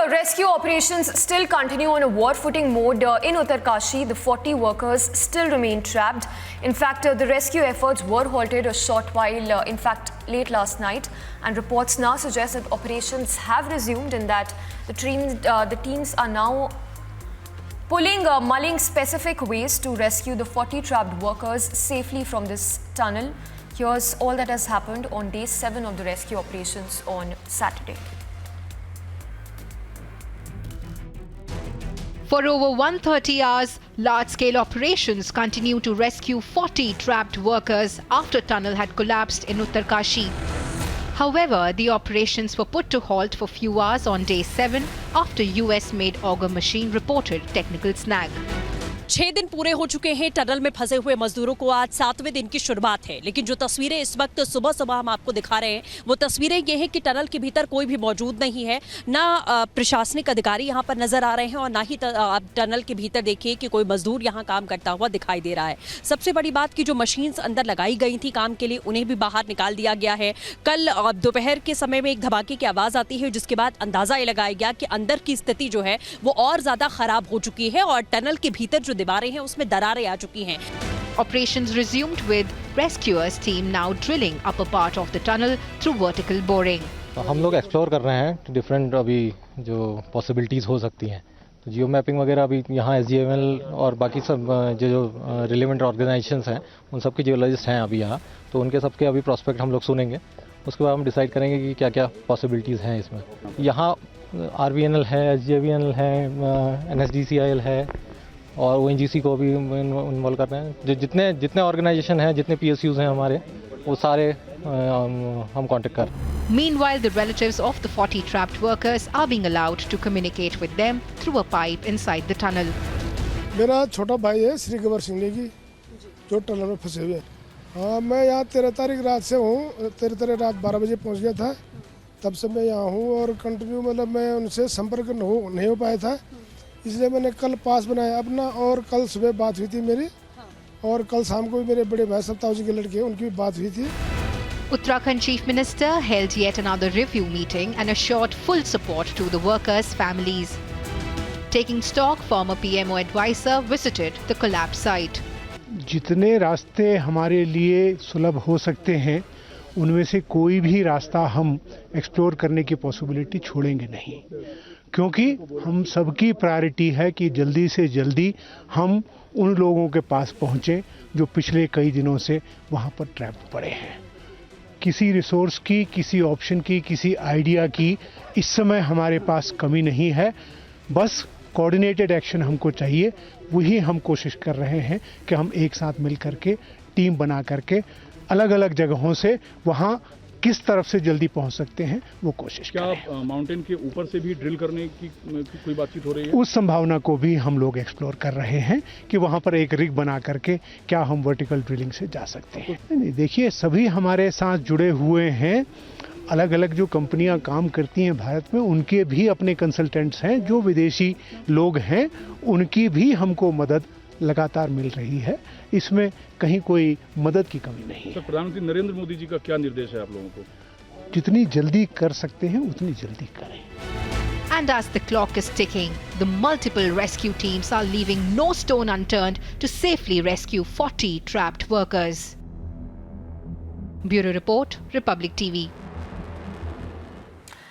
rescue operations still continue on a war footing mode in Uttarkashi. The 40 workers still remain trapped. In fact, the rescue efforts were halted a short while, in fact, late last night. And reports now suggest that operations have resumed and that the teams are now mulling specific ways to rescue the 40 trapped workers safely from this tunnel. Here's all that has happened on day 7 of the rescue operations on Saturday. For over 130 hours, large-scale operations continue to rescue 40 trapped workers after tunnel had collapsed in Uttarkashi. However, the operations were put to halt for few hours on day 7 after US-made auger machine reported technical snag. 6 दिन पूरे हो चुके हैं tunnel में फंसे हुए मजदूरों को आज 7वें दिन की शुरुआत है, लेकिन जो तस्वीरें इस वक्त सुबह सुबह हम आपको दिखा रहे हैं वो तस्वीरें ये हैं कि टनल के भीतर कोई भी मौजूद नहीं है, ना प्रशासनिक अधिकारी यहाँ पर नजर आ रहे हैं और ना ही आप टनल के भीतर देखिए कि कोई मजदूर यहाँ काम करता हुआ दिखाई दे रहा है। सबसे बड़ी बात कि जो मशीन्स अंदर लगाई गई थी काम के लिए उन्हें भी बाहर निकाल दिया गया है। कल दोपहर के समय में एक धमाके की आवाज़ आती है जिसके बाद अंदाज़ा ये लगाया गया कि अंदर की स्थिति जो है वो और ज़्यादा ख़राब हो चुकी है और टनल के भीतर जो दीवारें हैं उसमें दरारें आ चुकी हैं। Operations resumed with rescuers team now drilling upper part of the tunnel through vertical boring. हम लोग एक्सप्लोर कर रहे हैं डिफरेंट अभी जो पॉसिबिलिटीज़ हो सकती हैं, तो जियो मैपिंग वगैरह अभी यहाँ SGML और बाकी सब जो रिलेवेंट ऑर्गेनाइजेशंस हैं उन सब के जियोलॉजिस्ट हैं अभी यहाँ, तो उनके सबके अभी प्रोस्पेक्ट हम लोग सुनेंगे। उसके बाद हम डिसाइड करेंगे कि क्या क्या पॉसिबिलिटीज़ हैं इसमें। यहाँ RVNL है, SJVNL है, NSDCIL है और ONGC को भी इन्वॉल्व कर रहे हैं। जितने ऑर्गेनाइजेशन हैं, जितने PSUs हैं हमारे, वो सारे हम कांटेक्ट कर रहे हैं। Meanwhile, the relatives of the 40 trapped workers are being allowed to communicate with them through a pipe inside the tunnel. मेरा छोटा भाई है श्री गबर सिंह नेगी जो टनल में फंसे हुए हैं। हाँ, मैं यहाँ 13 तारीख रात से हूँ। 13 रात 12 बजे पहुँच गया था, तब से मैं यहाँ हूँ और कंटिन्यू मतलब मैं उनसे संपर्क नहीं हो पाया था, इसलिए मैंने कल पास बनाया अपना और कल सुबह बात हुई थी मेरी और कल शाम को भी मेरे बड़े भाई सप्ताह जी के लड़के उनकी भी बात हुई थी। Uttarakhand Chief Minister held yet another review meeting and assured full support to the workers' families. Taking stock, former PMO advisor visited the collapse site. जितने रास्ते हमारे लिए सुलभ हो सकते हैं उनमें से कोई भी रास्ता हम एक्सप्लोर करने की पॉसिबिलिटी छोड़ेंगे नहीं, क्योंकि हम सबकी प्रायोरिटी है कि जल्दी से जल्दी हम उन लोगों के पास पहुंचें जो पिछले कई दिनों से वहां पर ट्रैप पड़े हैं। किसी रिसोर्स की, किसी ऑप्शन की, किसी आइडिया की इस समय हमारे पास कमी नहीं है, बस कोऑर्डिनेटेड एक्शन हमको चाहिए। वही हम कोशिश कर रहे हैं कि हम एक साथ मिल करके टीम बना करके अलग अलग जगहों से वहां किस तरफ से जल्दी पहुंच सकते हैं वो कोशिश करें। क्या माउंटेन के ऊपर से भी ड्रिल करने की कोई बातचीत हो रही है? उस संभावना को भी हम लोग एक्सप्लोर कर रहे हैं कि वहां पर एक रिग बना करके क्या हम वर्टिकल ड्रिलिंग से जा सकते हैं। नहीं, देखिए सभी हमारे साथ जुड़े हुए हैं। अलग अलग जो कंपनियां काम करती हैं भारत में उनके भी अपने कंसल्टेंट्स हैं, जो विदेशी लोग हैं उनकी भी हमको मदद लगातार मिल रही है। इसमें कहीं कोई मदद की कमी नहीं है। प्रधानमंत्री नरेंद्र मोदी जी का क्या निर्देश है आप लोगों को? जितनी जल्दी कर सकते हैं उतनी जल्दी करें। And as the clock is ticking, the multiple rescue teams are leaving no stone unturned to safely rescue 40 trapped workers. Bureau Report, Republic TV.